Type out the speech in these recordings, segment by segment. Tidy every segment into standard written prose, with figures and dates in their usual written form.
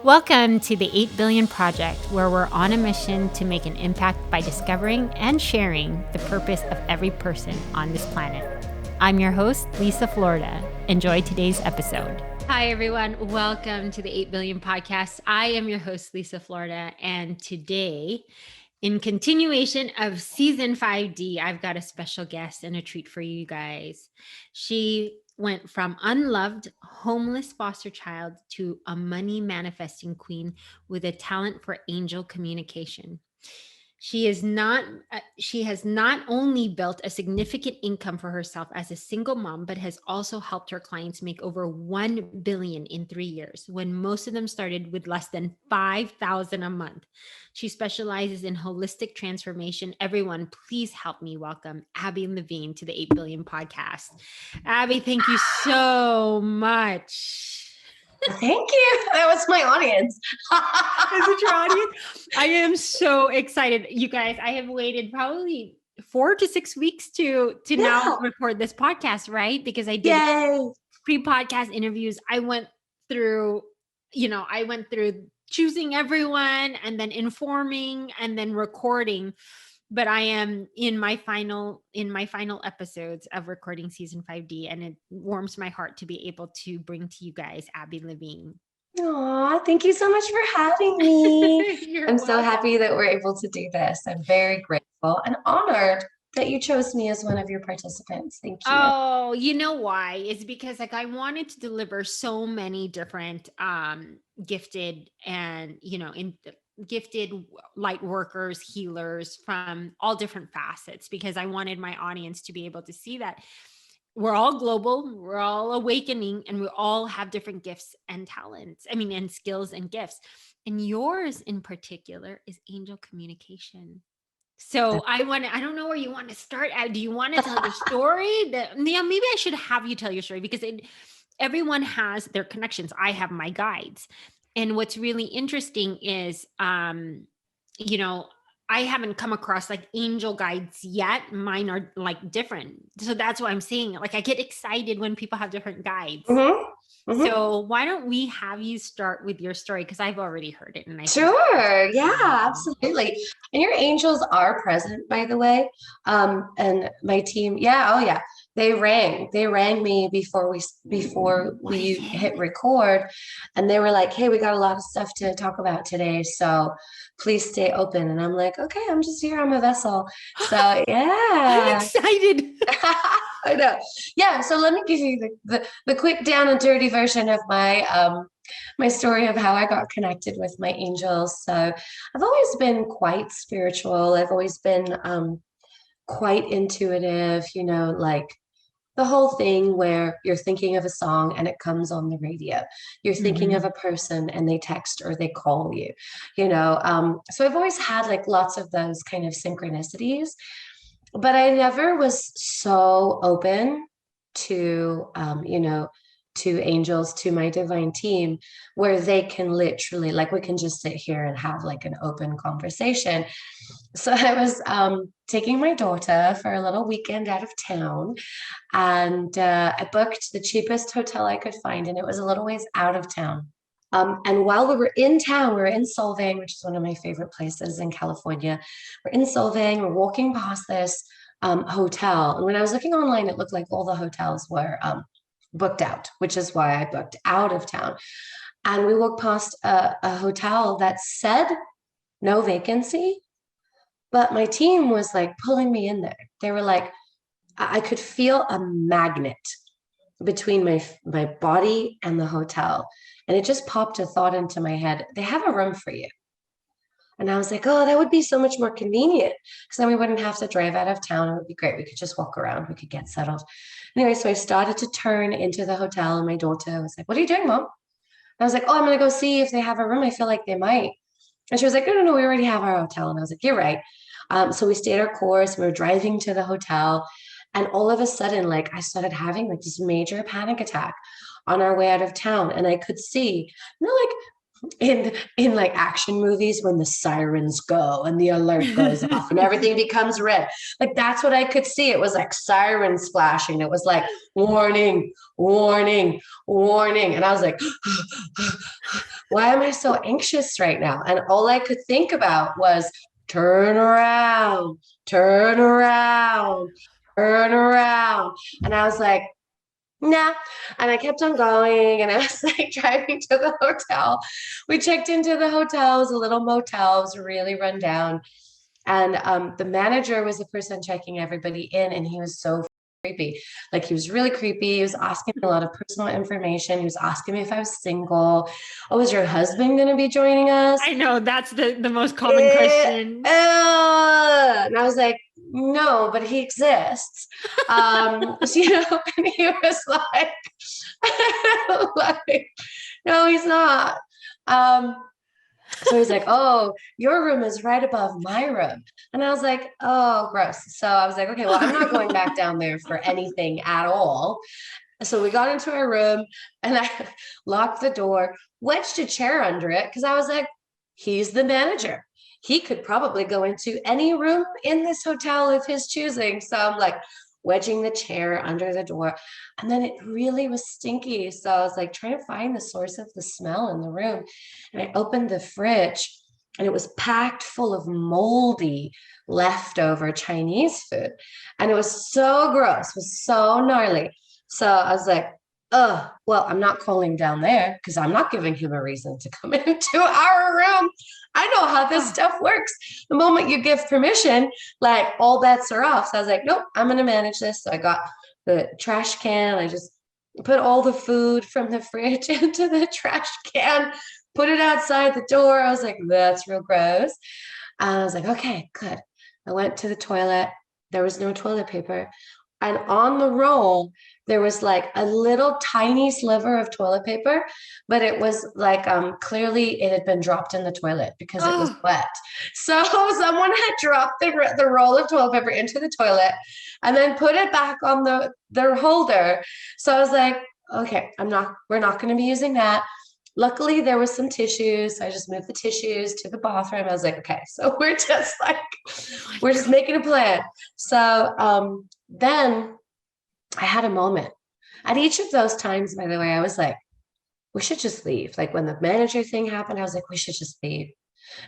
Welcome to the 8 Billion Project, where we're on a mission to make an impact by discovering and sharing the purpose of every person on this planet. I'm your host, Liza Florida. Enjoy today's episode. Hi, everyone. Welcome to the 8 Billion Podcast. I am your host, Liza Florida. And today, in continuation of season 5D, I've got a special guest and a treat for you guys. She went from unloved, homeless foster child to a money manifesting queen with a talent for angel communication. She has not only built a significant income for herself as a single mom, but has also helped her clients make over 1 billion in 3 years, when most of them started with less than 5,000 a month. She specializes in holistic transformation. Everyone, please help me welcome Abi Levine to the 8 Billion Podcast. Abi, thank you so much. Thank you. That was my audience. Is it your audience? I am so excited. You guys, I have waited probably 4 to 6 weeks to now record this podcast, right? Because I did pre-podcast interviews. I went through choosing everyone and then informing and then recording. But I am in my final episodes of recording season 5D, and it warms my heart to be able to bring to you guys Abi Levine. Aw, thank you so much for having me. I'm so happy that we're able to do this. I'm very grateful and honored that you chose me as one of your participants. Thank you. Oh, you know why? It's because I wanted to deliver so many different gifted and gifted light workers, healers from all different facets, because I wanted my audience to be able to see that we're all global, we're all awakening, and we all have different gifts and talents. And skills and gifts. And yours in particular is angel communication. So I don't know where you want to start at. Do you want to tell your story? Maybe I should have you tell your story, because everyone has their connections. I have my guides. And what's really interesting is, I haven't come across like angel guides yet. Mine are like different. So that's why I'm saying it. Like, I get excited when people have different guides. Mm-hmm. So why don't we have you start with your story? Because I've already heard it. And Sure. Yeah, absolutely. And your angels are present, by the way. And my team, they rang me before we hit record, and they were like, hey, we got a lot of stuff to talk about today, so please stay open. And I'm like, okay, I'm just here, I'm a vessel. So yeah. I'm excited. I know. Yeah. So let me give you the quick down and dirty version of my story of how I got connected with my angels. So I've always been quite spiritual. I've always been quite intuitive, like the whole thing where you're thinking of a song and it comes on the radio. You're thinking of a person and they text or they call you, So I've always had like lots of those kind of synchronicities, but I never was so open to, to angels, to my divine team, where they can literally, like, we can just sit here and have like an open conversation. So I was taking my daughter for a little weekend out of town, and I booked the cheapest hotel I could find, and it was a little ways out of town. And while we were in town, we were in Solvang, which is one of my favorite places in California. We're in Solvang, we're walking past this hotel. And when I was looking online, it looked like all the hotels were booked out, which is why I booked out of town. And we walked past a hotel that said no vacancy, but my team was like pulling me in there. They were like, I could feel a magnet between my body and the hotel. And it just popped a thought into my head. They have a room for you. And I was like, oh, that would be so much more convenient, because then we wouldn't have to drive out of town. It would be great. We could just walk around. We could get settled. Anyway, so I started to turn into the hotel, and my daughter was like, what are you doing, Mom? And I was like, oh, I'm going to go see if they have a room. I feel like they might. And she was like, no, we already have our hotel. And I was like, you're right. So we stayed our course. We were driving to the hotel. And all of a sudden, like, I started having like this major panic attack on our way out of town. And I could see, like in like action movies when the sirens go and the alert goes off and everything becomes red. Like that's what I could see. It was like sirens flashing. It was like warning, warning, warning. And I was like, why am I so anxious right now? And all I could think about was turn around, turn around, turn around. And I was like, nah. And I kept on going and I was like driving to the hotel. We checked into the hotel. It was a little motel. It was really run down. And the manager was the person checking everybody in, and he was so creepy. Like he was really creepy. He was asking me a lot of personal information. He was asking me if I was single. Oh, is your husband going to be joining us? I know that's the most common question. And I was like, no, but he exists. So, and he was like, like, no, he's not. So he's like, oh, your room is right above my room. And I was like, oh, gross. So I was like, okay, well, I'm not going back down there for anything at all. So we got into our room and I locked the door, wedged a chair under it because I was like, he's the manager. He could probably go into any room in this hotel of his choosing. So I'm like wedging the chair under the door. And then it really was stinky. So I was like trying to find the source of the smell in the room. And I opened the fridge and it was packed full of moldy leftover Chinese food. And it was so gross, it was so gnarly. So I was like, oh, well, I'm not calling down there because I'm not giving him a reason to come into our room. I know how this stuff works. The moment you give permission, like all bets are off. So I was like, nope, I'm going to manage this. So I got the trash can. I just put all the food from the fridge into the trash can, put it outside the door. I was like, that's real gross. And I was like, okay, good. I went to the toilet. There was no toilet paper. And on the roll, there was like a little tiny sliver of toilet paper, but it was like clearly it had been dropped in the toilet because it was wet. So someone had dropped the roll of toilet paper into the toilet and then put it back on their holder. So I was like, okay, we're not going to be using that. Luckily, there was some tissues. So I just moved the tissues to the bathroom. I was like, okay, so we're just making a plan. So then I had a moment. At each of those times, by the way, I was like, we should just leave. Like when the manager thing happened, I was like, we should just leave.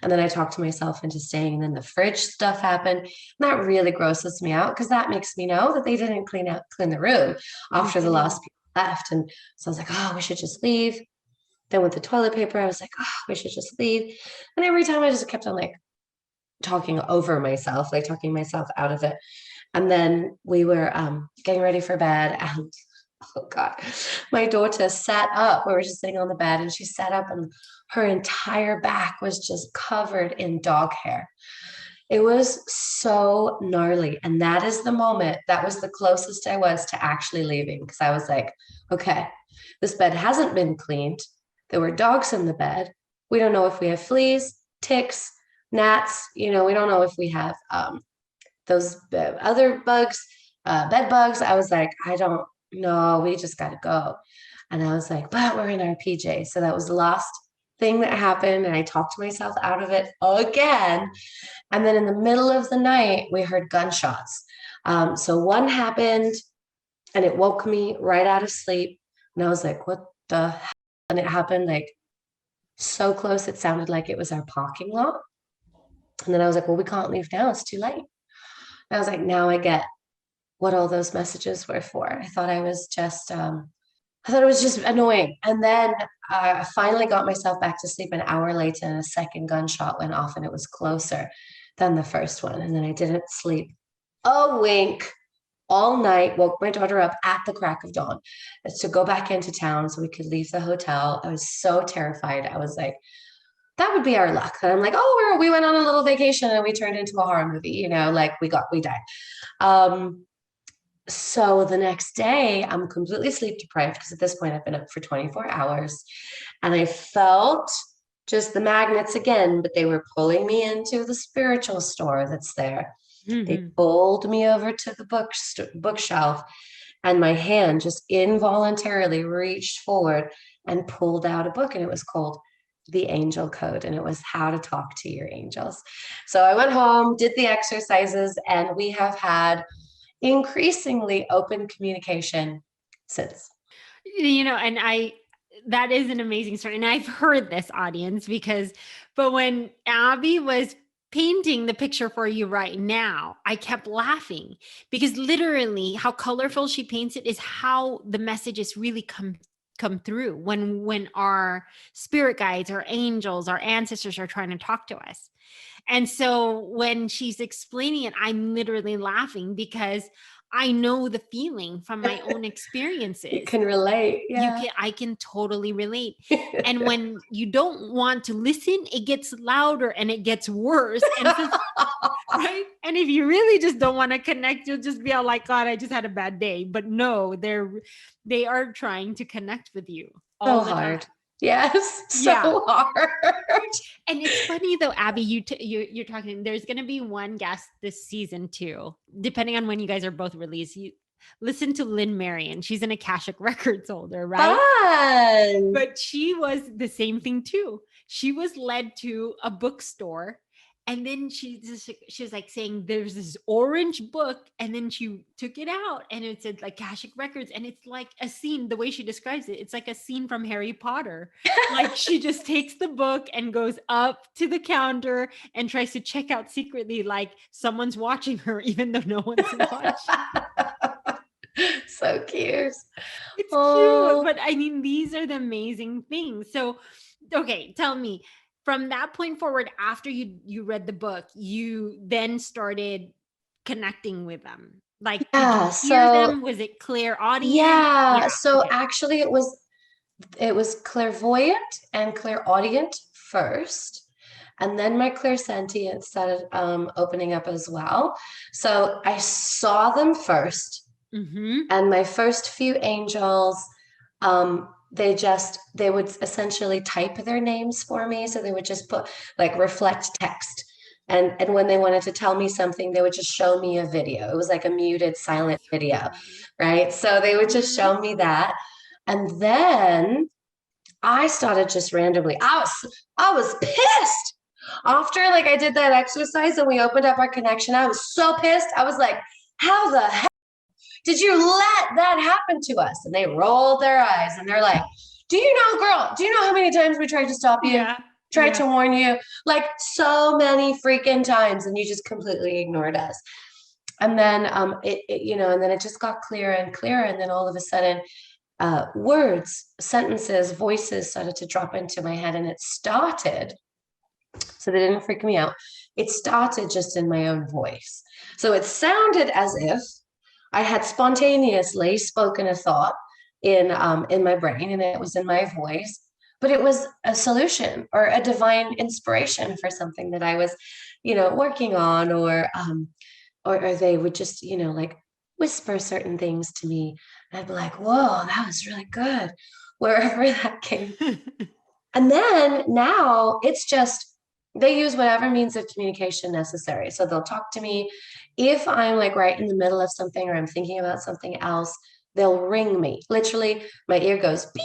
And then I talked to myself into staying. And then the fridge stuff happened. And that really grosses me out because that makes me know that they didn't clean the room after the last people left. And so I was like, oh, we should just leave. Then with the toilet paper, I was like, oh, we should just leave. And every time I just kept on like talking over myself, like talking myself out of it. And then we were getting ready for bed. And oh God, my daughter sat up. We were just sitting on the bed and she sat up and her entire back was just covered in dog hair. It was so gnarly. And that is the moment, that was the closest I was to actually leaving. Because I was like, okay, this bed hasn't been cleaned. There were dogs in the bed. We don't know if we have fleas, ticks, gnats. We don't know if we have those other bugs, bed bugs. I was like, I don't know. We just got to go. And I was like, but we're in our PJs. So that was the last thing that happened. And I talked myself out of it again. And then in the middle of the night, we heard gunshots. So one happened and it woke me right out of sleep. And I was like, what the hell? And it happened like so close. It sounded like it was our parking lot. And then I was like, well, we can't leave now. It's too late. And I was like, now I get what all those messages were for. I thought it was just annoying. And then I finally got myself back to sleep an hour later and a second gunshot went off and it was closer than the first one. And then I didn't sleep a wink all night, woke my daughter up at the crack of dawn to go back into town so we could leave the hotel. I was so terrified. I was like, that would be our luck. And I'm like, oh, we went on a little vacation and we turned into a horror movie, like we died. So the next day I'm completely sleep deprived because at this point I've been up for 24 hours and I felt just the magnets again, but they were pulling me into the spiritual store that's there. Mm-hmm. They pulled me over to the bookshelf and my hand just involuntarily reached forward and pulled out a book and it was called the angel code, and it was how to talk to your angels. So I went home, did the exercises, and we have had increasingly open communication since. And that is an amazing story. And I've heard this, audience, but when Abby was painting the picture for you right now, I kept laughing because literally how colorful she paints it is how the messages really come through when our spirit guides, our angels, our ancestors are trying to talk to us. And so when she's explaining it, I'm literally laughing because I know the feeling from my own experiences. You can relate. Yeah. I can totally relate. And when you don't want to listen, it gets louder and it gets worse. And right? And if you really just don't want to connect, you'll just be all like, God, I just had a bad day. But no, they are trying to connect with you all the hard. time. Yes, so hard. And it's funny though, Abby, you're talking, there's going to be one guest this season too, depending on when you guys are both released. You listen to Lynn Marion. She's an Akashic Records holder, right? Fun. But she was the same thing too. She was led to a bookstore. And then she was like saying there's this orange book, and then she took it out and it said like Akashic Records, and it's like a scene. The way she describes it, it's like a scene from Harry Potter. Like she just takes the book and goes up to the counter and tries to check out secretly, like someone's watching her, even though no one's watching. So cute. It's cute, but I mean, these are the amazing things. So, okay, tell me. From that point forward, after you read the book, you then started connecting with them. Like, did you hear them? Was it clear audience? Yeah. So actually it was clairvoyant and clairaudient first. And then my clairsentient started opening up as well. So I saw them first. Mm-hmm. And my first few angels, they would essentially type their names for me. So they would just put like reflect text. And when they wanted to tell me something, they would just show me a video. It was like a muted silent video, right? So they would just show me that. And then I started just randomly. I was pissed. After like I did that exercise and we opened up our connection, I was so pissed. I was like, how the heck did you let that happen to us? And they rolled their eyes and they're like, do you know how many times we tried to stop you? Tried to warn you? Like so many freaking times, and you just completely ignored us. And then and then it just got clearer and clearer. And then all of a sudden, words, sentences, voices started to drop into my head, and it started. So they didn't freak me out. It started just in my own voice. So it sounded as if I had spontaneously spoken a thought in my brain, and it was in my voice, but it was a solution or a divine inspiration for something that I was, working on, or they would just, like whisper certain things to me. And I'd be like, whoa, that was really good, wherever that came. And then now it's just, they use whatever means of communication necessary. So they'll talk to me. If I'm like right in the middle of something or I'm thinking about something else, they'll ring me. Literally, my ear goes beep,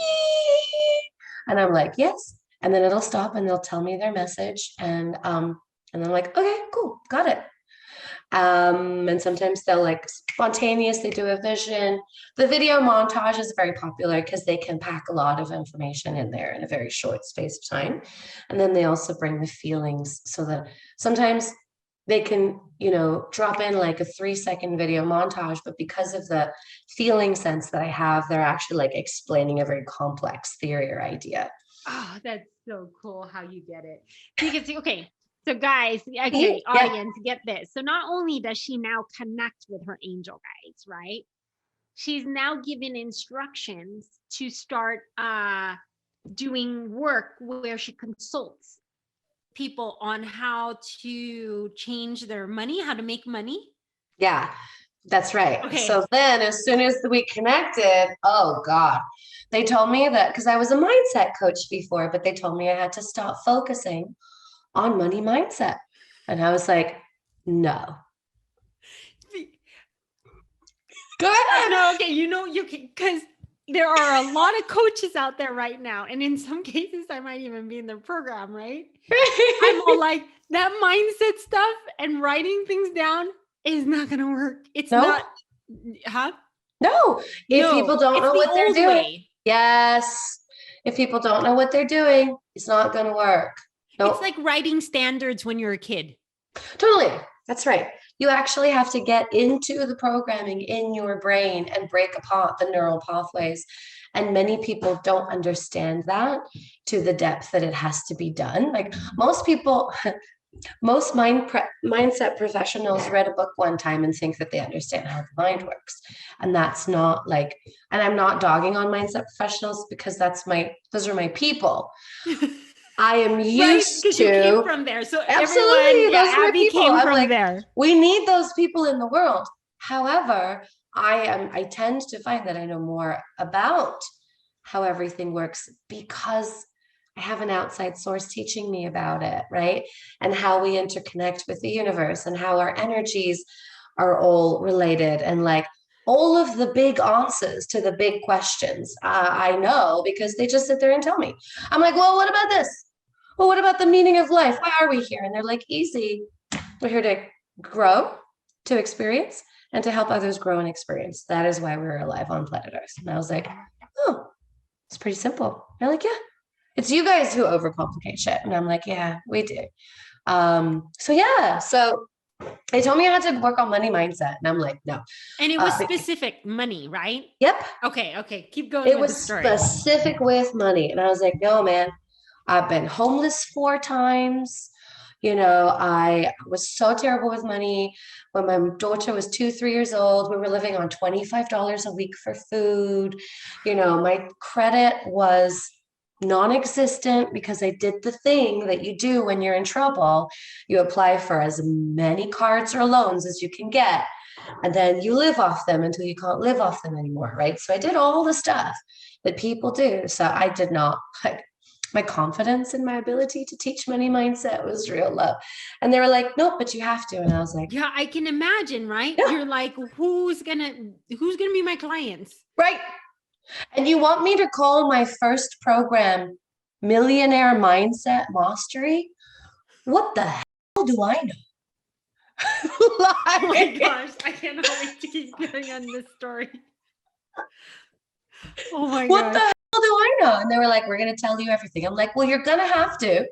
and I'm like, yes. And then it'll stop and they'll tell me their message. And I'm like, okay, cool, got it. And sometimes they'll like spontaneously do a vision. The video montage is very popular because they can pack a lot of information in there in a very short space of time. And then they also bring the feelings, so that sometimes they can, drop in like a 3-second video montage, but because of the feeling sense that I have, they're actually like explaining a very complex theory or idea. Oh, that's so cool how you get it. Because, okay. So guys, okay, audience, get this. So not only does she now connect with her angel guides, right? She's now given instructions to start doing work where she consults people on how to change their money, how to make money. Yeah, that's right. Okay. So then as soon as we connected, oh God, they told me that, because I was a mindset coach before, but they told me I had to stop focusing on money mindset. And I was like, no. Go ahead. No, okay. You can, because there are a lot of coaches out there right now. And in some cases, I might even be in their program, right? I'm all like, that mindset stuff and writing things down is not going to work. It's not, huh? No, if people don't know what they're doing. Way. Yes. If people don't know what they're doing, it's not going to work. Nope. It's like writing standards when you're a kid. Totally. That's right. You actually have to get into the programming in your brain and break apart the neural pathways. And many people don't understand that to the depth that it has to be done. Like most people, most mindset professionals read a book one time and think that they understand how the mind works. And that's not like, and I'm not dogging on mindset professionals because those are my people. I am used to. You came from there. So absolutely, those are Abby people. Came from there. We need those people in the world. However, I tend to find that I know more about how everything works because I have an outside source teaching me about it, right? And how we interconnect with the universe and how our energies are all related and like all of the big answers to the big questions. I know because they just sit there and tell me. I'm like, well, what about this? Well, what about the meaning of life? Why are we here? And they're like, easy. We're here to grow, to experience, and to help others grow and experience. That is why we're alive on planet Earth. And I was like, oh, it's pretty simple. They're like, yeah, it's you guys who overcomplicate shit. And I'm like, yeah, we do. So they told me I had to work on money mindset. And I'm like, no. And it was specific money, right? Yep. Okay. Keep going. It was specific with money. And I was like, no, man. I've been homeless 4 times. You know, I was so terrible with money. When my daughter was 3 years old, we were living on $25 a week for food. You know, my credit was non-existent because I did the thing that you do when you're in trouble. You apply for as many cards or loans as you can get, and then you live off them until you can't live off them anymore, right? So I did all the stuff that people do. So I did not like. My confidence in my ability to teach money mindset was real low. And they were like, nope, but you have to. And I was like, yeah, I can imagine, right? Yeah. You're like, who's gonna be my clients? Right. And you want me to call my first program Millionaire Mindset Mastery? What the hell do I know? Oh my gosh, I cannot wait to keep going on this story. Oh my gosh. What the hell do I know? And they were like, we're going to tell you everything. I'm like, well, you're going to have to,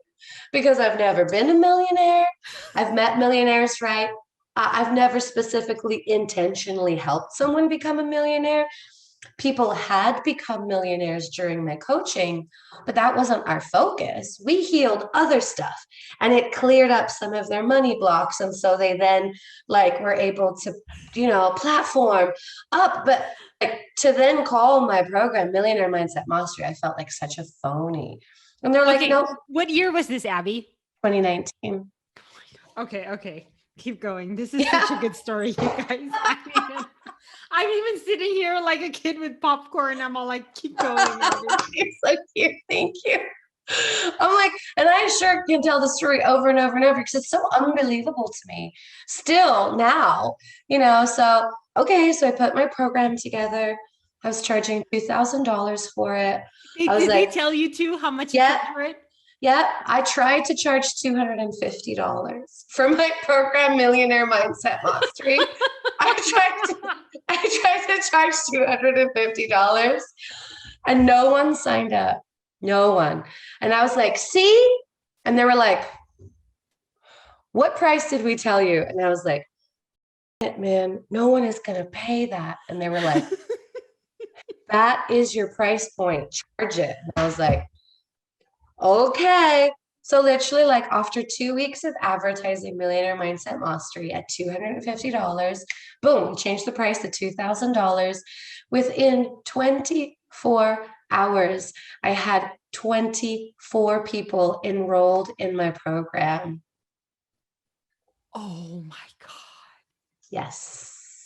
because I've never been a millionaire. I've met millionaires, right? I've never specifically intentionally helped someone become a millionaire. People had become millionaires during my coaching, but that wasn't our focus. We healed other stuff and it cleared up some of their money blocks. And so they then were able to, platform up. But to then call my program Millionaire Mindset Mastery, I felt like such a phony. And they're like, no. What year was this, Abby? 2019. Okay. Keep going. This is such a good story, you guys. I'm even sitting here like a kid with popcorn. I'm all like, keep going. You're so cute. Thank you. I'm like, and I sure can tell the story over and over and over because it's so unbelievable to me still now, so, okay. So I put my program together. I was charging $2,000 for it. Did they tell you how much you charged for it? Yeah, I tried to charge $250 for my program, Millionaire Mindset Mastery. I tried to charge $250, and no one signed up. No one. And I was like, see? And they were like, what price did we tell you? And I was like, man, no one is going to pay that. And they were like, that is your price point. Charge it. And I was like, okay. So literally after 2 weeks of advertising Millionaire Mindset Mastery at $250, boom, we changed the price to $2,000. Within 24 hours, I had 24 people enrolled in my program. Oh my God. Yes.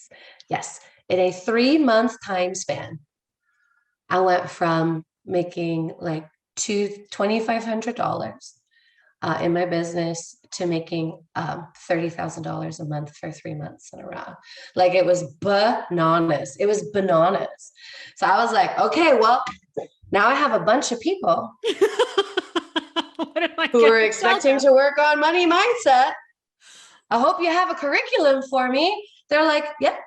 In a 3-month time span, I went from making $2,500 in my business to making $30,000 a month for 3 months in a row. Like it was bananas. It was bananas. So I was like, okay, well, now I have a bunch of people who are expecting to work on money mindset. I hope you have a curriculum for me. They're like, yep.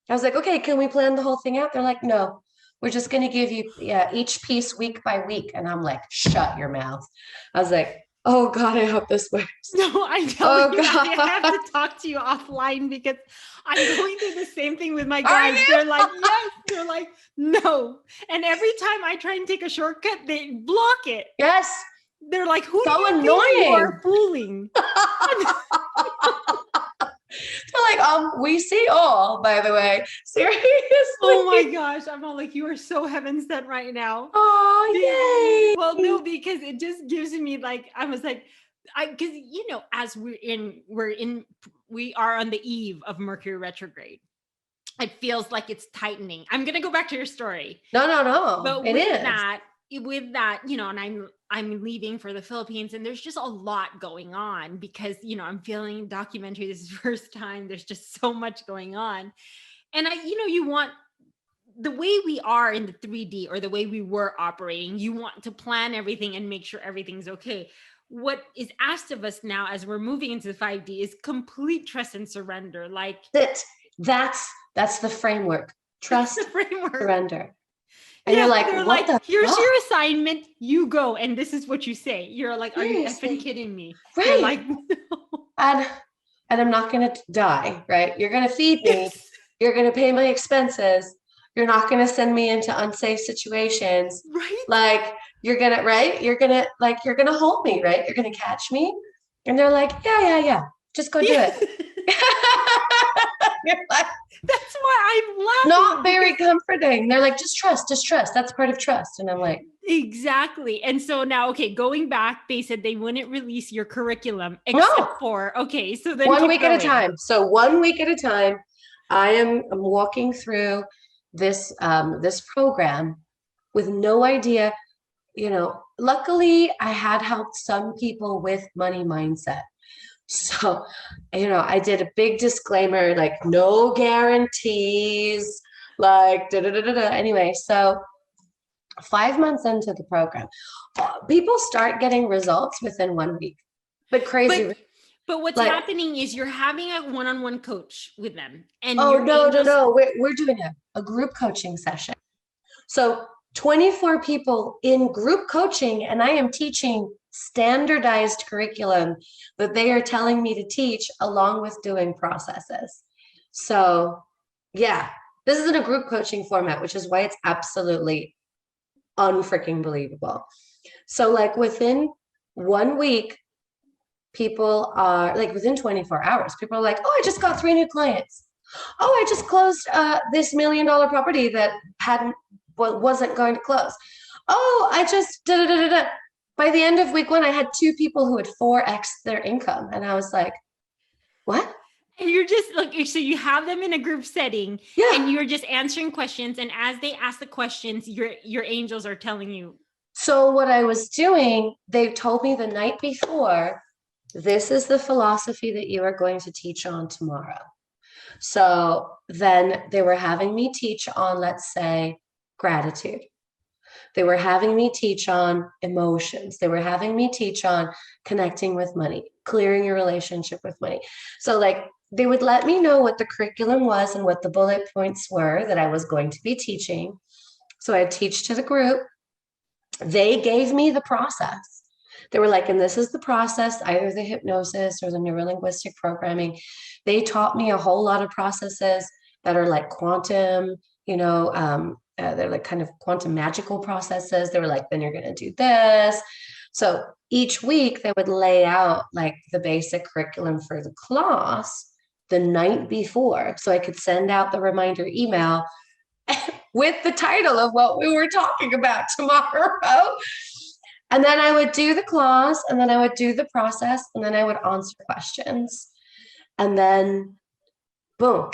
I was like, okay, can we plan the whole thing out? They're like, no, we're just going to give you each piece week by week. And I'm like, shut your mouth. I was like, oh God, I hope this works. No, I'm telling you, I have to talk to you offline because I'm going through the same thing with my guys. They're like, yes. They're like, no. And every time I try and take a shortcut, they block it. Yes. They're like, who so do you annoying. think you are fooling? They're like, we see all, by the way. Seriously. Oh my gosh. I'm all like, you are so heaven sent right now. Oh, yay. Well, no, because it just gives me like, I was like, because, you know, as we are on the eve of Mercury retrograde. It feels like it's tightening. I'm going to go back to your story. No. But with that, you know, and I'm leaving for the Philippines, and there's just a lot going on because, you know, I'm feeling documentary. This is the first time. There's just so much going on. And you want the way we are in the 3D or the way we were operating, you want to plan everything and make sure everything's okay. What is asked of us now as we're moving into the 5D is complete trust and surrender. Like that's the framework. Trust, surrender. And yeah, you're like, they're what like, here's your assignment, you go. And this is what you say. You're like, are you effing kidding me? Right. You're like, no. And I'm not going to die, right? You're going to feed me. Yes. You're going to pay my expenses. You're not going to send me into unsafe situations. Right. Like you're going to, right? You're going to hold me, right? You're going to catch me. And they're like, yeah. Just go do it. You're like, that's why I'm laughing. Not very comforting. They're like, just trust. That's part of trust. And I'm like, exactly. And so now, okay, going back, they said they wouldn't release your curriculum except for, okay, so then 1 week at a time. So 1 week at a time, I'm walking through this program with no idea, you know, luckily I had helped some people with money mindset. So, you know, I did a big disclaimer, like no guarantees, like Anyway, so 5 months into the program, people start getting results within 1 week. But crazy. But what's happening is you're having a one-on-one coach with them. And no. We're doing a group coaching session. So 24 people in group coaching, and I am teaching standardized curriculum that they are telling me to teach along with doing processes. So yeah, this isn't a group coaching format, which is why it's absolutely unfreaking believable. So like within 1 week, people are like within 24 hours, people are like, oh, I just got 3 new clients. Oh, I just closed this $1 million property that wasn't going to close. Oh, I just By the end of week 1, I had 2 people who had 4x their income. And I was like, what? And you're just like, so you have them in a group setting and you're just answering questions. And as they ask the questions, your angels are telling you. So what I was doing, they told me the night before, this is the philosophy that you are going to teach on tomorrow. So then they were having me teach on, let's say, gratitude. They were having me teach on emotions. They were having me teach on connecting with money, clearing your relationship with money. So like they would let me know what the curriculum was and what the bullet points were that I was going to be teaching. So I'd teach to the group. They gave me the process. They were like, and this is the process, either the hypnosis or the neurolinguistic programming. They taught me a whole lot of processes that are like quantum, they're like kind of quantum magical processes. They were like, then you're going to do this. So each week they would lay out like the basic curriculum for the class the night before. So I could send out the reminder email with the title of what we were talking about tomorrow. And then I would do the class, and then I would do the process, and then I would answer questions. And then boom,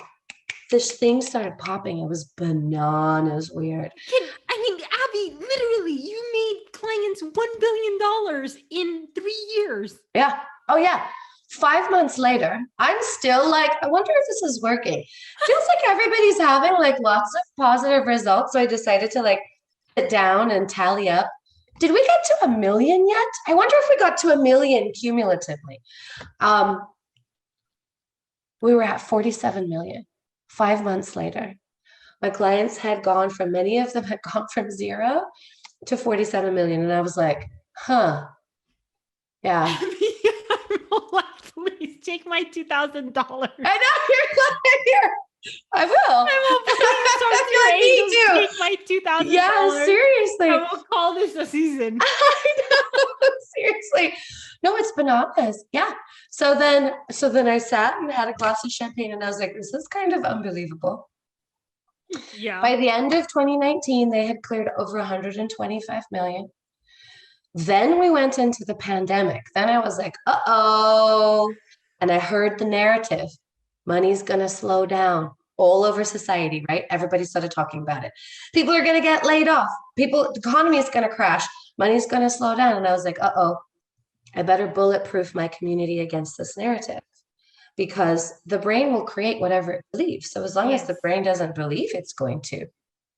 this thing started popping. It was bananas weird. Abby, literally, you made clients clients $1 billion in 3 years. Yeah. Oh, yeah. 5 months later, I'm still like, I wonder if this is working. Feels like everybody's having like lots of positive results. So I decided to like sit down and tally up. Did we get to 1 million yet? I wonder if we got to 1 million cumulatively. We were at 47 million 5 months later. My clients had gone from, many of them had gone from 0 to 47 million. And I was like, huh. Yeah. Please take my $2,000. I know, you're I will. I will take my $2,000. Yeah, seriously. I will call this a season. I know, seriously. No, it's bananas. Yeah. So then I sat and had a glass of champagne and I was like, this is kind of unbelievable. Yeah. By the end of 2019, they had cleared over 125 million. Then we went into the pandemic. Then I was like, uh-oh. And I heard the narrative. Money's going to slow down all over society, right? Everybody started talking about it. People are going to get laid off. The economy is going to crash. Money's going to slow down. And I was like, uh-oh, I better bulletproof my community against this narrative, because the brain will create whatever it believes. So as long as the brain doesn't believe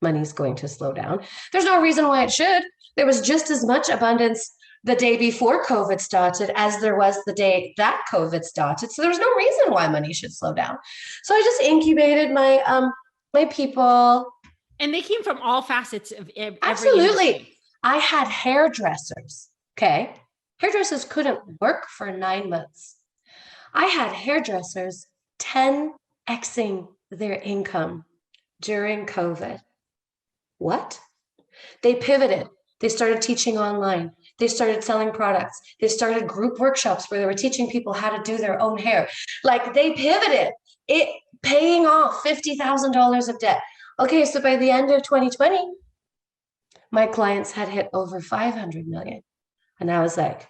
money's going to slow down, there's no reason why it should. There was just as much abundance the day before COVID started as there was the day that COVID started. So there was no reason why money should slow down. So I just incubated my my people. And they came from all facets of every Absolutely. industry. I had hairdressers. Okay. Hairdressers couldn't work for 9 months. I had hairdressers 10xing their income during COVID. What? They pivoted. They started teaching online. They started selling products. They started group workshops where they were teaching people how to do their own hair. Like, they pivoted, it paying off $50,000 of debt. Okay, so by the end of 2020, my clients had hit over 500 million. And I was like,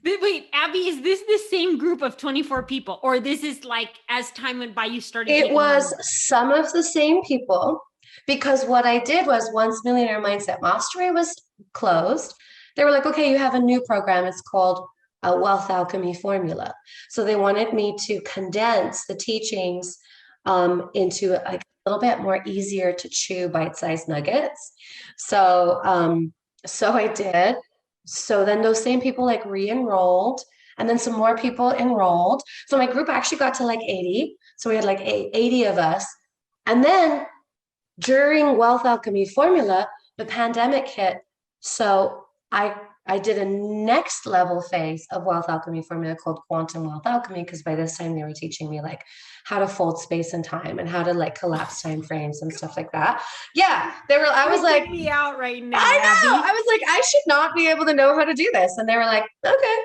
wait, Abby, is this the same group of 24 people? Or this is like, as time went by, you started? It was some of the same people, because what I did was, once Millionaire Mindset Mastery was closed, they were like, okay, you have a new program. It's called a Wealth Alchemy Formula. So they wanted me to condense the teachings into like a little bit more easier to chew bite-sized nuggets. So I did. So then those same people like re-enrolled, and then some more people enrolled. So my group actually got to like 80. So we had like 80 of us. And then during Wealth Alchemy Formula, the pandemic hit. So I did a next level phase of Wealth Alchemy Formula called Quantum Wealth Alchemy, because by this time they were teaching me like how to fold space and time and how to like collapse time frames and stuff like that. Yeah, I was like, me out right now. I know. Abby. I was like, I should not be able to know how to do this. And they were like, okay,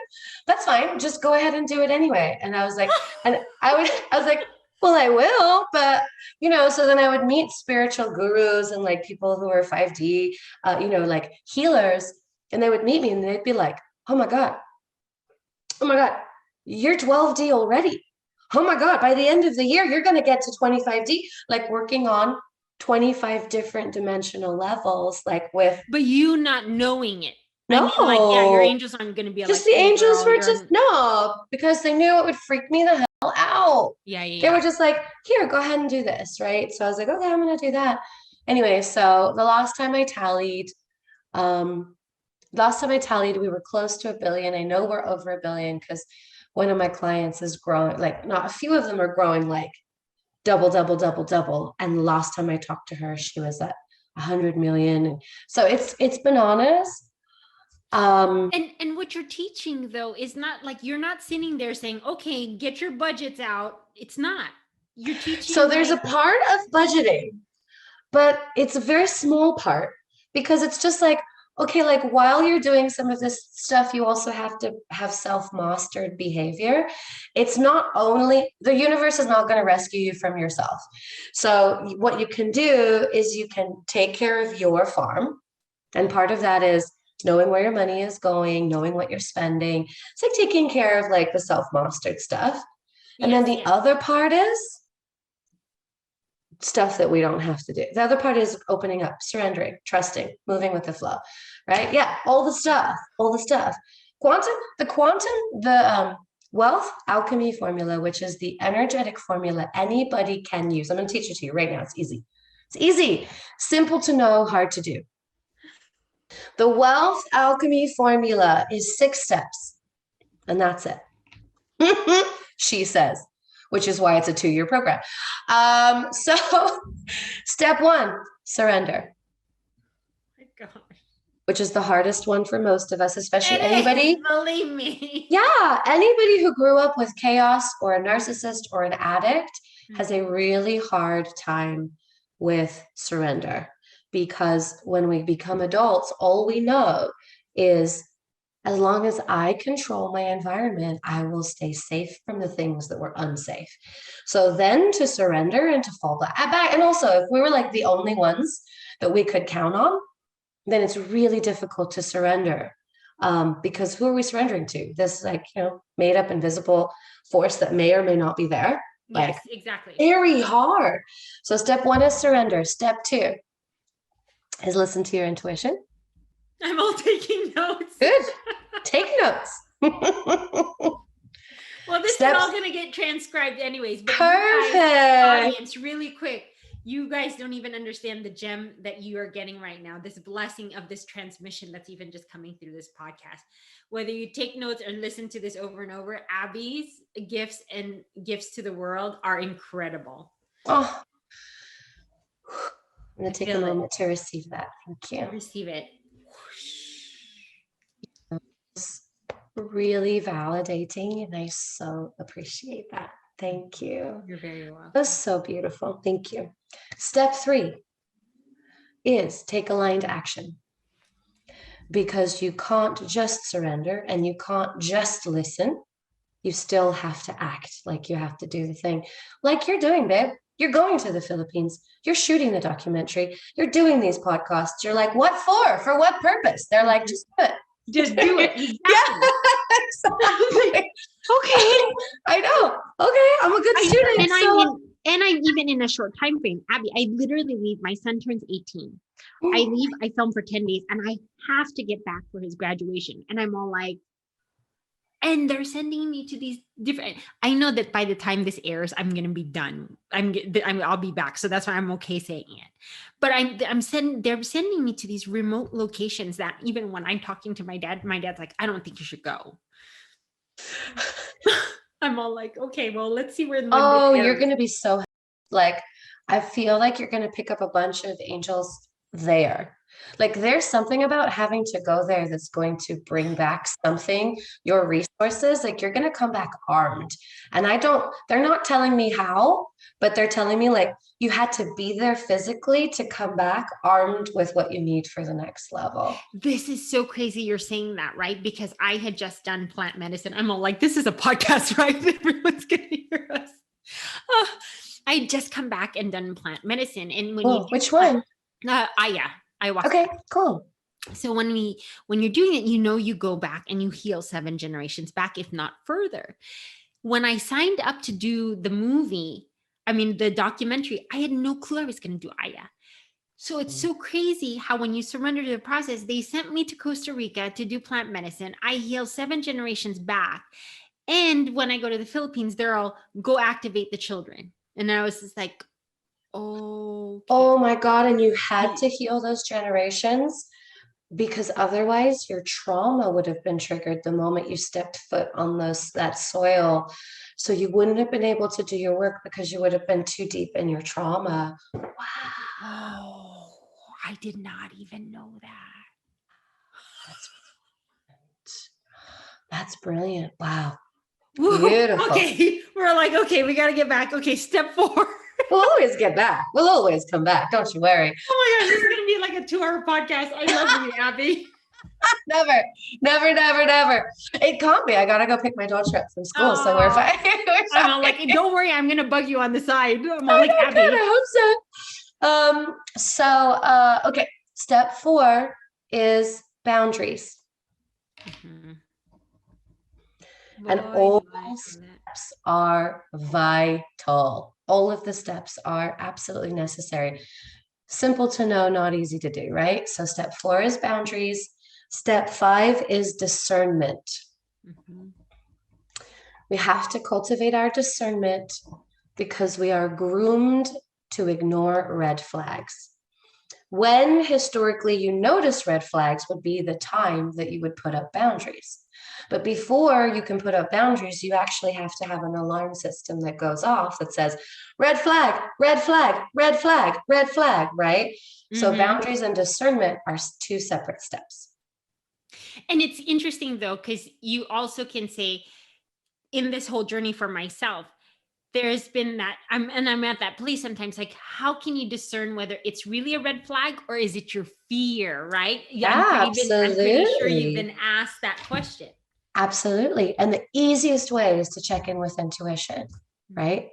that's fine. Just go ahead and do it anyway. And I was like, and I was like, well, I will, but so then I would meet spiritual gurus and like people who are 5D, like healers, and they would meet me and they'd be like, oh my God, you're 12D already. Oh my God, by the end of the year, you're going to get to 25D, like working on 25 different dimensional levels, like with. But you not knowing it. No. I mean, like, yeah, your angels aren't going to be just like, the angels were just, no, because they knew it would freak me the hell out. Yeah. They were just like, here, go ahead and do this, right? So I was like, okay, I'm going to do that. Anyway, so the last time I tallied, we were close to 1 billion. I know we're over 1 billion because one of my clients is growing, like not a few of them are growing like double. And the last time I talked to her, she was at 100 million. So it's bananas. And what you're teaching though is not like, you're not sitting there saying, okay, get your budgets out. It's not. You're teaching. So there's a part of budgeting, but it's a very small part, because it's just like, okay, like while you're doing some of this stuff, you also have to have self-mastered behavior. It's not only, the universe is not going to rescue you from yourself. So what you can do is you can take care of your farm. And part of that is knowing where your money is going, knowing what you're spending. It's like taking care of like the self-mastered stuff. And then the other part is stuff that we don't have to do. The other part is opening up, surrendering, trusting, moving with the flow. right? Yeah, all the stuff, the Wealth Alchemy Formula, which is the energetic formula anybody can use. I'm going to teach it to you right now. It's easy. It's easy, simple to know, hard to do. The Wealth Alchemy Formula is 6 steps, and that's it. She says, which is why it's a 2-year program. So step 1, surrender. My gosh. Which is the hardest one for most of us, especially anybody. Believe me. Yeah, anybody who grew up with chaos or a narcissist or an addict has a really hard time with surrender, because when we become adults, all we know is, as long as I control my environment, I will stay safe from the things that were unsafe. So then to surrender and to fall back. And also, if we were like the only ones that we could count on, then it's really difficult to surrender. Because who are we surrendering to? This made up invisible force that may or may not be there. Yes, exactly. Very hard. So step 1 is surrender. Step 2 is listen to your intuition. I'm all taking notes. Good. Take notes. Well, this is all going to get transcribed anyways. But perfect. You guys, audience, really quick. You guys don't even understand the gem that you are getting right now, this blessing of this transmission that's even just coming through this podcast. Whether you take notes or listen to this over and over, Abi's gifts and gifts to the world are incredible. Oh, I'm going to take a moment to receive that. Thank you. Receive it. Really validating, and I so appreciate that. Thank you. You're very welcome. That's so beautiful. Thank you. Step 3 is take aligned action, because you can't just surrender and you can't just listen. You still have to act. Like, you have to do the thing like you're doing, babe. You're going to the Philippines. You're shooting the documentary. You're doing these podcasts. You're like, what for? For what purpose? They're like, just do it. Just do it. Exactly. Yeah, exactly. Okay. I know. Okay. I'm a good student. And I'm even in a short time frame. Abi, I literally leave. My son turns 18. I leave, I film for 10 days, and I have to get back for his graduation. And I'm all like, and they're sending me to these different, I know that by the time this airs, I'm going to be done. I'll be back. So that's why I'm okay saying it. But they're sending me to these remote locations that even when I'm talking to my dad's like, I don't think you should go. I'm all like, okay, well, let's see where. You're going to be so, like, I feel like you're going to pick up a bunch of angels there. Like, there's something about having to go there that's going to bring back something, your resources. Like, you're going to come back armed. And they're not telling me how, but they're telling me, like, you had to be there physically to come back armed with what you need for the next level. This is so crazy you're saying that, right? Because I had just done plant medicine. I'm all like, this is a podcast, right? Everyone's going to hear us. I had just come back and done plant medicine. And which one? Ayahuasca. Okay, cool. So when you're doing it, you go back and you heal 7 generations back, if not further. When I signed up to do the documentary, I had no clue I was going to do Aya. So it's so crazy how when you surrender to the process, they sent me to Costa Rica to do plant medicine. I heal 7 generations back. And when I go to the Philippines, they're all, go activate the children. And I was just like, oh my God. And you had to heal those generations, because otherwise your trauma would have been triggered the moment you stepped foot on that soil. So you wouldn't have been able to do your work because you would have been too deep in your trauma. Wow. Oh, I did not even know that. That's brilliant. Wow. Beautiful. Okay. We're like, okay, we got to get back. Okay. Step 4. We'll always get back. We'll always come back. Don't you worry. Oh my gosh, this is going to be like a 2-hour podcast. I love you, Abi. Never. It can't be. I got to go pick my daughter up from school. So we're fine. I'm all like, don't worry. I'm going to bug you on the side. I'm all like, Abi. I hope so. Okay. Step 4 is boundaries. Mm-hmm. And all steps are vital. All of the steps are absolutely necessary. Simple to know, not easy to do, right? So step 4 is boundaries. Step 5 is discernment. Mm-hmm. We have to cultivate our discernment because we are groomed to ignore red flags. When historically you notice red flags would be the time that you would put up boundaries. But before you can put up boundaries, you actually have to have an alarm system that goes off that says, red flag, red flag, red flag, red flag, right? Mm-hmm. So boundaries and discernment are 2 separate steps. And it's interesting though, because you also can say in this whole journey for myself, there's been that I'm at that place sometimes, like, how can you discern whether it's really a red flag or is it your fear, right? Yeah, I'm pretty sure you've been asked that question. Absolutely. And the easiest way is to check in with intuition, right?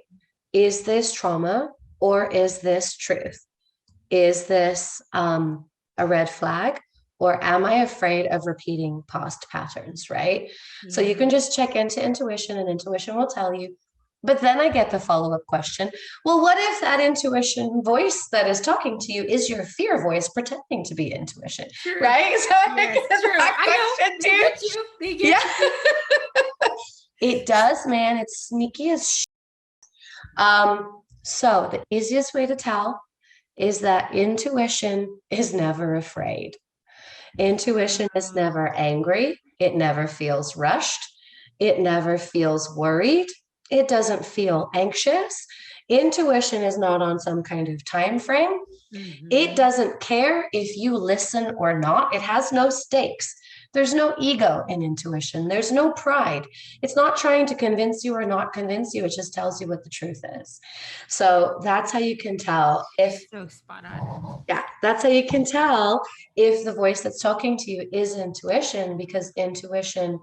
Is this trauma or is this truth? Is this a red flag? Or am I afraid of repeating past patterns, right? Yeah. So you can just check into intuition and intuition will tell you. But then I get the follow-up question. Well, what if that intuition voice that is talking to you is your fear voice pretending to be intuition, right? So yes, I know. They get you. It does, man. It's sneaky as shit. So the easiest way to tell is that intuition is never afraid. Intuition is never angry. It never feels rushed. It never feels worried. It doesn't feel anxious. Intuition is not on some kind of time frame. Mm-hmm. It doesn't care if you listen or not. It has no stakes. There's no ego in intuition. There's no pride. It's not trying to convince you or not convince you. It just tells you what the truth is. So that's how you can tell if... So spot on. Yeah, that's how you can tell if the voice that's talking to you is intuition, because intuition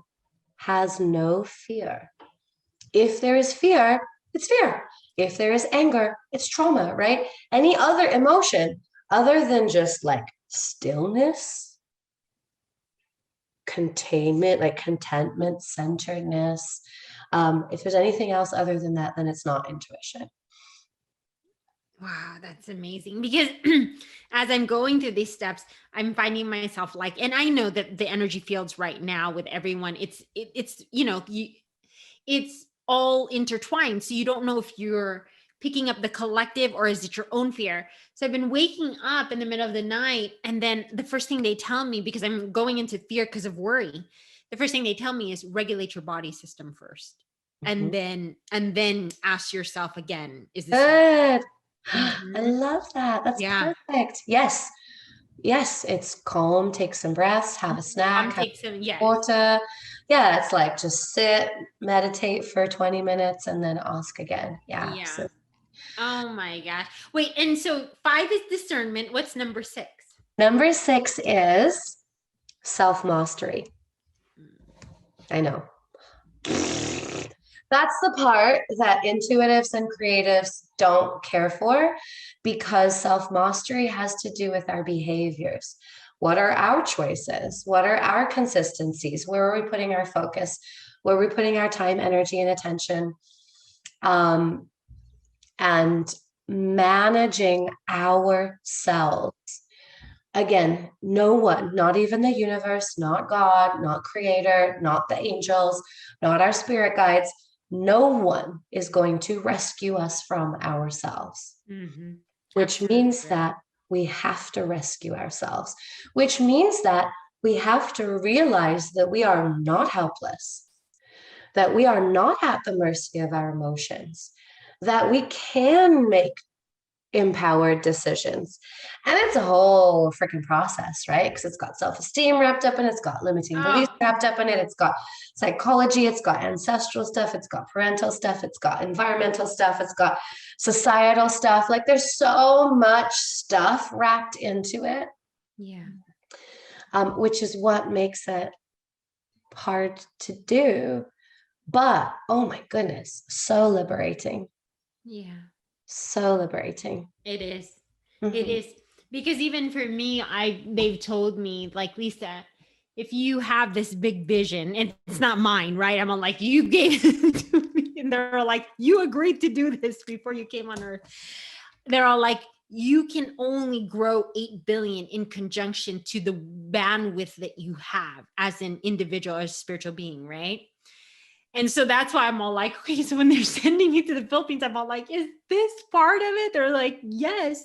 has no fear. If there is fear, it's fear. If there is anger, it's trauma, right? Any other emotion other than just like stillness, containment, like contentment, centeredness. If there's anything else other than that, then it's not intuition. Wow, that's amazing. Because as I'm going through these steps, I'm finding myself like, and I know that the energy fields right now with everyone, it's all intertwined. So you don't know if you're picking up the collective or is it your own fear. So I've been waking up in the middle of the night, and then the first thing they tell me, because I'm going into fear because of worry, the first thing they tell me is regulate your body system first. Mm-hmm. and then ask yourself again, is this good? Mm-hmm. I love that. That's perfect. Yes. It's calm. Take some breaths, have a snack, have water. Yeah. It's like just sit, meditate for 20 minutes and then ask again. Yeah. So. Oh my gosh. Wait. And so 5 is discernment. What's number 6? Number 6 is self-mastery. I know. That's the part that intuitives and creatives don't care for, because self-mastery has to do with our behaviors. What are our choices? What are our consistencies? Where are we putting our focus? Where are we putting our time, energy, and attention? And managing ourselves. Again, no one, not even the universe, not God, not creator, not the angels, not our spirit guides, no one is going to rescue us from ourselves, mm-hmm. Which means that we have to rescue ourselves, which means that we have to realize that we are not helpless, that we are not at the mercy of our emotions, that we can make empowered decisions. And it's a whole freaking process, right? Because it's got self-esteem wrapped up in it, it's got limiting beliefs wrapped up in it, it's got psychology, it's got ancestral stuff, it's got parental stuff, it's got environmental stuff, it's got societal stuff. Like there's so much stuff wrapped into it. Yeah. Which is what makes it hard to do. But oh my goodness, so liberating. Yeah. So liberating. It is. Mm-hmm. It is. Because even for me, they've told me, like, Lisa, if you have this big vision, and it's not mine, right? I'm like, you gave it to me. And they're like, you agreed to do this before you came on earth. They're all like, you can only grow 8 billion in conjunction to the bandwidth that you have as an individual, as a spiritual being, right? And so that's why I'm all like, okay, so when they're sending me to the Philippines, I'm all like, is this part of it? They're like, yes,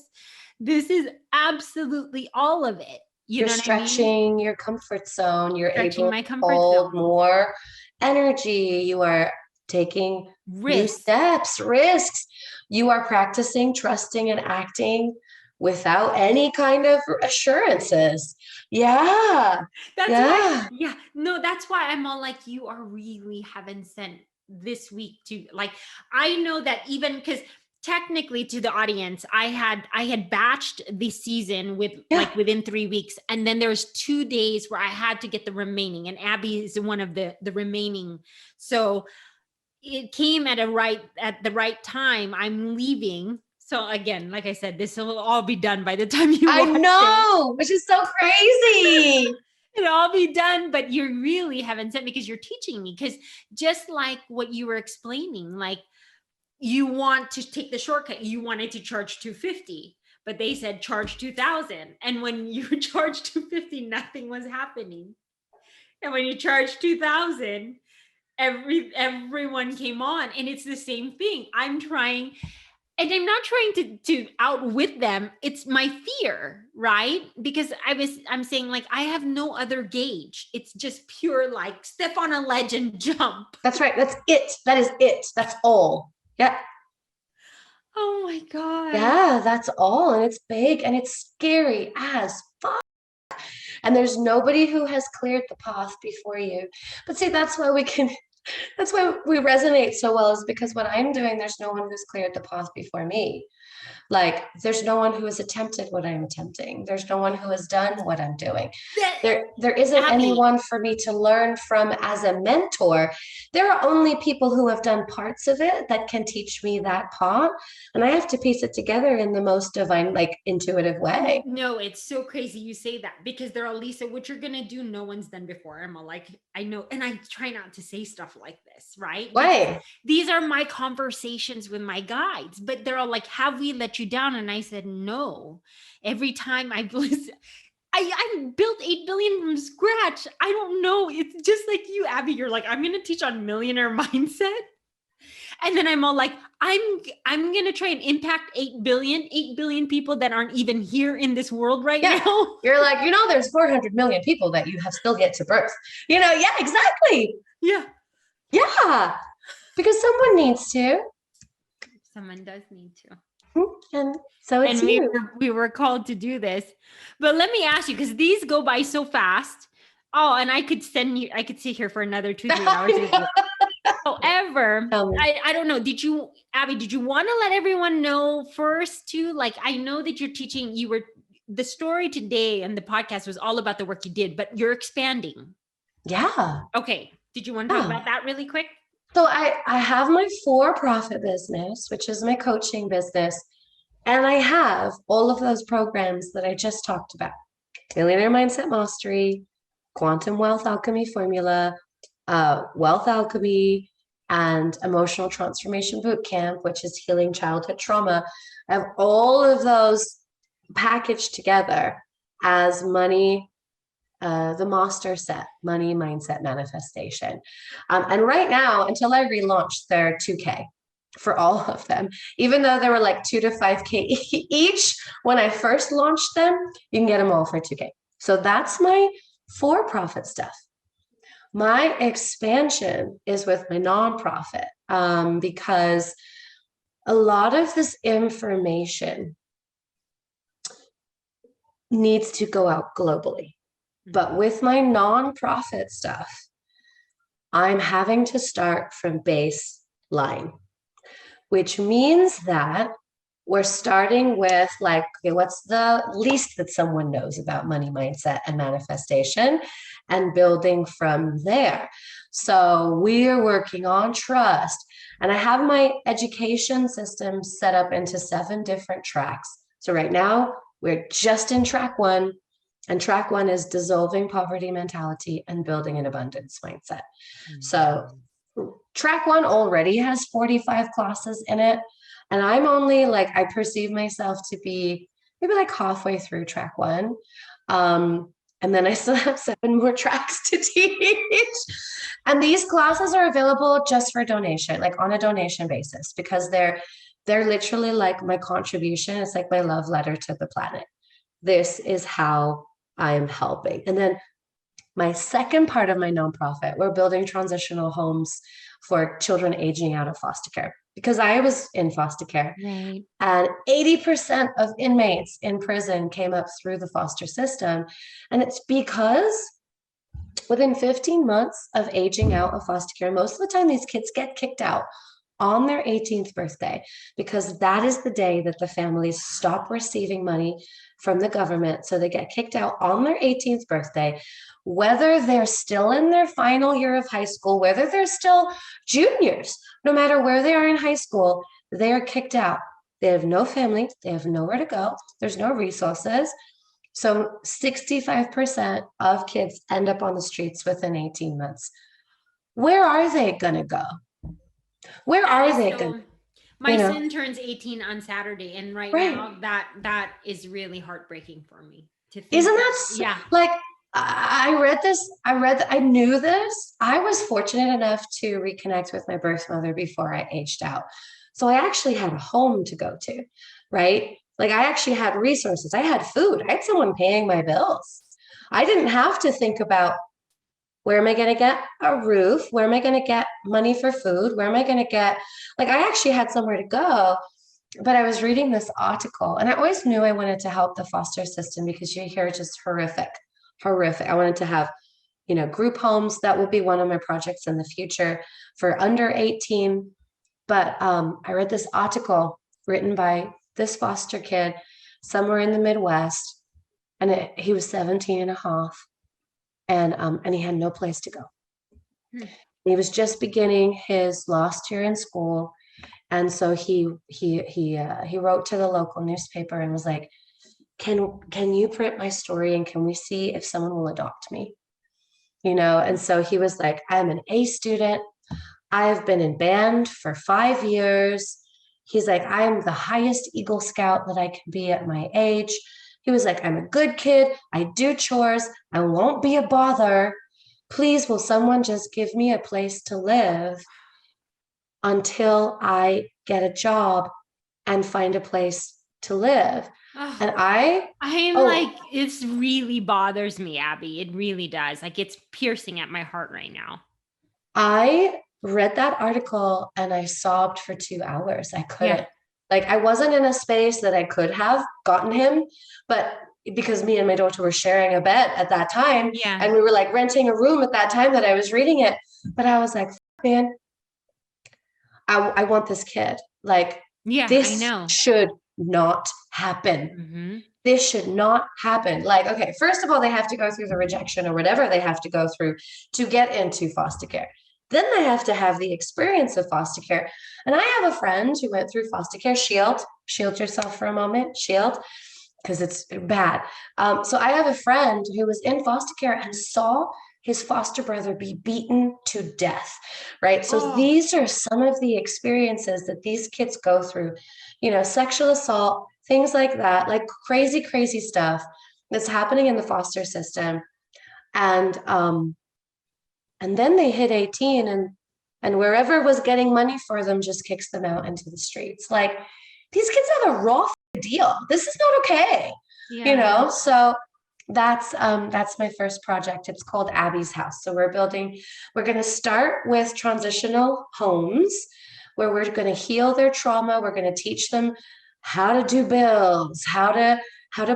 this is absolutely all of it. You're know what I mean? stretching your comfort zone. You're Stretching able my to comfort hold zone. more energy. You are taking new Risks. steps, risks. You are practicing trusting and acting without any kind of assurances. Yeah. That's Yeah. why, yeah, no, that's why I'm all like, you are really heaven sent this week to, like, I know that even because technically, to the audience, I had batched the season with Yeah. like within 3 weeks, and then there's 2 days where I had to get the remaining, and Abby is one of the remaining. So it came at the right time. I'm leaving. So again, like I said, this will all be done by the time you I watch know, which is so crazy. it'll all be done, but you really haven't sent, because you're teaching me. Because just like what you were explaining, like, you want to take the shortcut, you wanted to charge 250, but they said charge 2000, and when you charged 250, nothing was happening. And when you charge 2000, everyone came on. And it's the same thing. I'm trying, and I'm not trying to outwit them. It's my fear, right? Because I'm saying, like, I have no other gauge. It's just pure, like, step on a ledge and jump. That's right. That's it. That is it. That's all. Yeah. Oh my God. Yeah, that's all. And it's big and it's scary as fuck. And there's nobody who has cleared the path before you. But see, that's why we resonate so well, is because what I'm doing, there's no one who's cleared the path before me. Like, there's no one who has attempted what I'm attempting. There's no one who has done what I'm doing. There isn't Abby, anyone for me to learn from as a mentor. There are only people who have done parts of it that can teach me that part. And I have to piece it together in the most divine, like, intuitive way. no, it's so crazy you say that, because they're all, Lisa, what you're going to do, no one's done before. I'm all like, I know. And I try not to say stuff like this, right? Why? These are my conversations with my guides, but they're all like, have we let you down? And I said, no. Every time I've listened, I built 8 billion from scratch. I don't know. It's just like you, Abby. You're like, I'm going to teach on millionaire mindset. And then I'm all like, I'm going to try and impact 8 billion people that aren't even here in this world right now. You're like, there's 400 million people that you have still yet to birth. Yeah, exactly. Yeah. Yeah. Because someone needs to. Someone does need to. And so it's we were called to do this. But let me ask you, because these go by so fast. Oh, and I could sit here for another 2-3 hours. However, I don't know. Abby, did you want to let everyone know first too? Like, I know that you're teaching, the story today and the podcast was all about the work you did, but you're expanding. Yeah. Okay. Did you want to talk about that really quick? So I have my for-profit business, which is my coaching business. And I have all of those programs that I just talked about: Millionaire Mindset Mastery, Quantum Wealth Alchemy Formula, Wealth Alchemy, and Emotional Transformation Bootcamp, which is healing childhood trauma. I have all of those packaged together as money, the master set, money, mindset, manifestation. And right now, until I relaunch, they're $2K for all of them. Even though they were like $2 to $5K each when I first launched them, you can get them all for $2K. So that's my for-profit stuff. My expansion is with my nonprofit, because a lot of this information needs to go out globally. But with my nonprofit stuff, I'm having to start from baseline, which means that we're starting with, like, okay, what's the least that someone knows about money mindset and manifestation, and building from there. So we're working on trust. And I have my education system set up into 7 different tracks. So right now, we're just in track 1. And track 1 is dissolving poverty mentality and building an abundance mindset. So track 1 already has 45 classes in it. And I'm only like, I perceive myself to be maybe like halfway through track one. And then I still have 7 more tracks to teach. And these classes are available just for donation, like on a donation basis, because they're literally like my contribution. It's like my love letter to the planet. This is how I'm helping. And then my second part of my nonprofit, we're building transitional homes for children aging out of foster care, because I was in foster care. Right. And 80% of inmates in prison came up through the foster system. And it's because within 15 months of aging out of foster care, most of the time these kids get kicked out on their 18th birthday, because that is the day that the families stop receiving money from the government. So they get kicked out on their 18th birthday, whether they're still in their final year of high school, whether they're still juniors, no matter where they are in high school, they are kicked out. They have no family, they have nowhere to go, there's no resources. So 65% of kids end up on the streets within 18 months. Where are they going to go? Where are they going? My son turns 18 on Saturday, and right now that is really heartbreaking for me to think. Isn't that like, I knew this. I was fortunate enough to reconnect with my birth mother before I aged out. So I actually had a home to go to, right? Like I actually had resources. I had food. I had someone paying my bills. I didn't have to think about, where am I going to get a roof? Where am I going to get money for food? Where am I going to get, like, I actually had somewhere to go. But I was reading this article, and I always knew I wanted to help the foster system, because you hear just horrific. I wanted to have, group homes. That will be one of my projects in the future for under 18. But I read this article written by this foster kid somewhere in the Midwest, and he was 17 and a half. And he had no place to go. He was just beginning his last year in school. And so he wrote to the local newspaper and was like, can you print my story, and can we see if someone will adopt me? And so he was like, I'm an A student. I've been in band for 5 years. He's like, I'm the highest Eagle Scout that I can be at my age. He was like, I'm a good kid. I do chores. I won't be a bother. Please, will someone just give me a place to live until I get a job and find a place to live? And I'm like, it really bothers me, Abby. It really does. Like, it's piercing at my heart right now. I read that article and I sobbed for 2 hours. I couldn't. Like, I wasn't in a space that I could have gotten him, but because me and my daughter were sharing a bed at that time, and we were like renting a room at that time that I was reading it. But I was like, man, I want this kid. Like, this should not happen. Mm-hmm. This should not happen. Like, okay, first of all, they have to go through the rejection or whatever they have to go through to get into foster care. Then they have to have the experience of foster care. And I have a friend who went through foster care. Shield yourself for a moment. Shield, because it's bad. So I have a friend who was in foster care and saw his foster brother be beaten to death, right? So these are some of the experiences that these kids go through, sexual assault, things like that, like crazy, crazy stuff that's happening in the foster system. And then they hit 18, and wherever was getting money for them just kicks them out into the streets. Like, these kids have a raw deal. This is not okay, So that's my first project. It's called Abby's House. So we're going to start with transitional homes where we're going to heal their trauma. We're going to teach them how to do bills, how to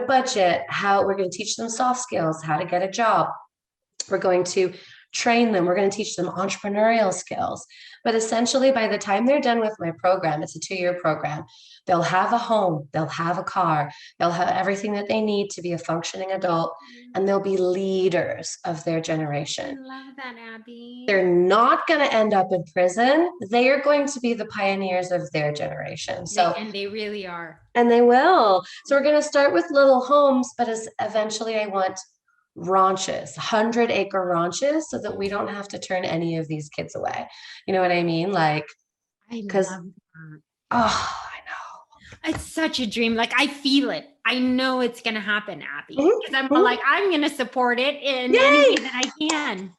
budget, we're going to teach them soft skills, how to get a job. We're going to train them. We're going to teach them entrepreneurial skills. But essentially, by the time they're done with my program, it's a 2-year program, they'll have a home, they'll have a car, they'll have everything that they need to be a functioning adult, and they'll be leaders of their generation. I love that, Abby. They're not going to end up in prison. They are going to be the pioneers of their generation. And they really are. And they will. So we're going to start with little homes, but eventually I want ranches, 100-acre ranches, so that we don't have to turn any of these kids away. You know what I mean? Like, because I It's such a dream. Like, I feel it. I know it's going to happen, Abby. Mhm, Because I'm mhm. like, I'm going to support it in Yay! any way that I can.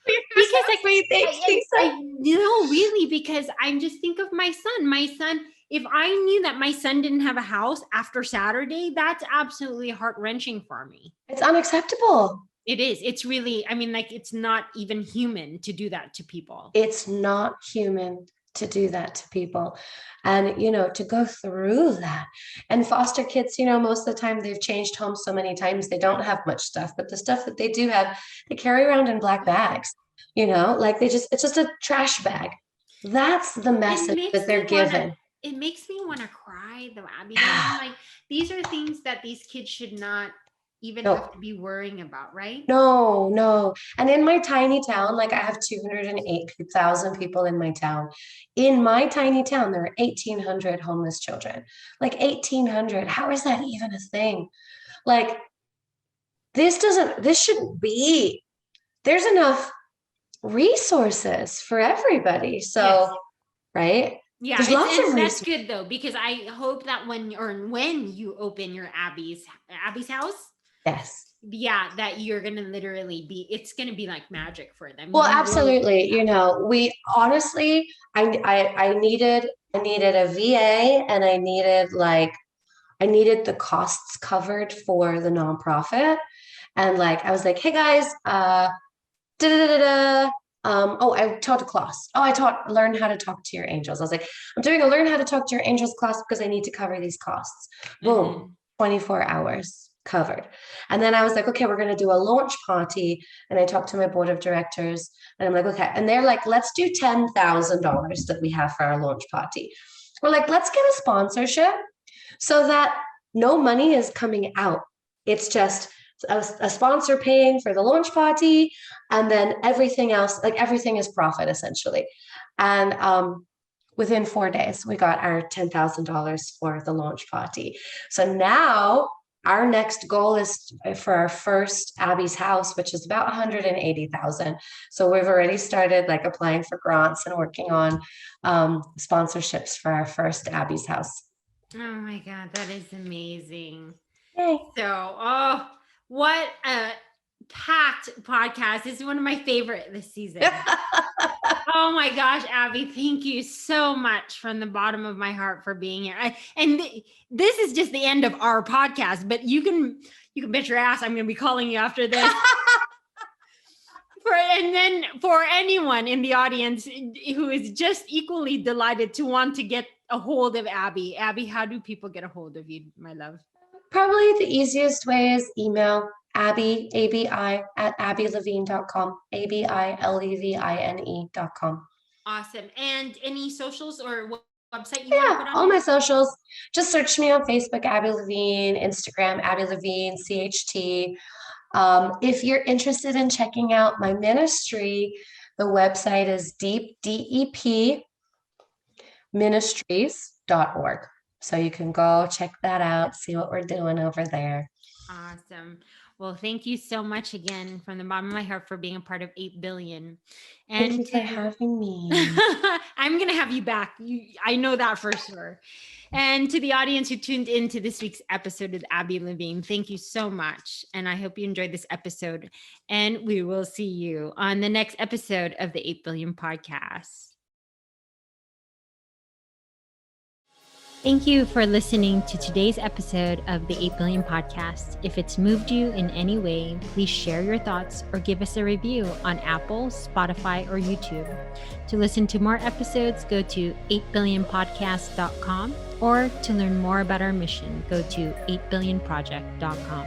You're Because so sweet. Thanks, Lisa. I know, really, because I just think of my son. My son, if I knew that my son didn't have a house after Saturday, that's absolutely heart-wrenching for me. It's unacceptable. It is. It's really, I mean, like, it's not even human to do that to people. It's not human to do that to people. And, to go through that. And foster kids, most of the time they've changed homes so many times, they don't have much stuff. But the stuff that they do have, they carry around in black bags, like it's just a trash bag. That's the message that they're given. It makes me want to cry, though, Abby. I'm like, these are things that these kids should not even have to be worrying about, right? No. And in my tiny town, like I have 208,000 people in my town. In my tiny town, there are 1,800 homeless children. Like 1,800. How is that even a thing? Like, this shouldn't be. There's enough resources for everybody. So, yes. Right? Yeah, there's lots of that's good though, because I hope that when you open your Abby's house, yes, that you're gonna literally it's gonna be like magic for them. Well, absolutely. We honestly, I needed a VA, and I needed the costs covered for the nonprofit, and I was like, hey guys, I taught a class. Learn how to talk to your angels. I was like, I'm doing a learn how to talk to your angels class because I need to cover these costs. Boom, 24 hours covered. And then I was like, okay, we're going to do a launch party. And I talked to my board of directors, and I'm like, okay. And they're like, let's do $10,000 that we have for our launch party. We're like, let's get a sponsorship so that no money is coming out. It's just a sponsor paying for the launch party, and then everything else, everything is profit essentially. And within 4 days, we got our $10,000 for the launch party. So now our next goal is for our first Abby's house, which is about 180,000. So we've already started applying for grants and working on sponsorships for our first Abby's house. Oh my God, that is amazing. Yay. So, what a packed podcast. This is one of my favorite this season. Oh my gosh, Abby, thank you so much from the bottom of my heart for being here. This is just the end of our podcast, but you can bet your ass I'm going to be calling you after this. And then for anyone in the audience who is just equally delighted to want to get a hold of Abby, how do people get a hold of you, my love? Probably the easiest way is email Abi, ABI, at abilevine.com, ABILEVINE.com. Awesome. And any socials or website you want to put on? All my socials. Just search me on Facebook, Abi Levine, Instagram, Abi Levine, CHT. If you're interested in checking out my ministry, the website is deepdepministries.org. So you can go check that out, see what we're doing over there. Awesome. Well, thank you so much again from the bottom of my heart for being a part of 8 billion. And thank you for having me. I'm going to have you back. I know that for sure. And to the audience who tuned in to this week's episode with Abi Levine, thank you so much. And I hope you enjoyed this episode. And we will see you on the next episode of the 8 Billion Podcast. Thank you for listening to today's episode of the 8 Billion Podcast. If it's moved you in any way, please share your thoughts or give us a review on Apple, Spotify, or YouTube. To listen to more episodes, go to 8billionpodcast.com, or to learn more about our mission, go to 8billionproject.com.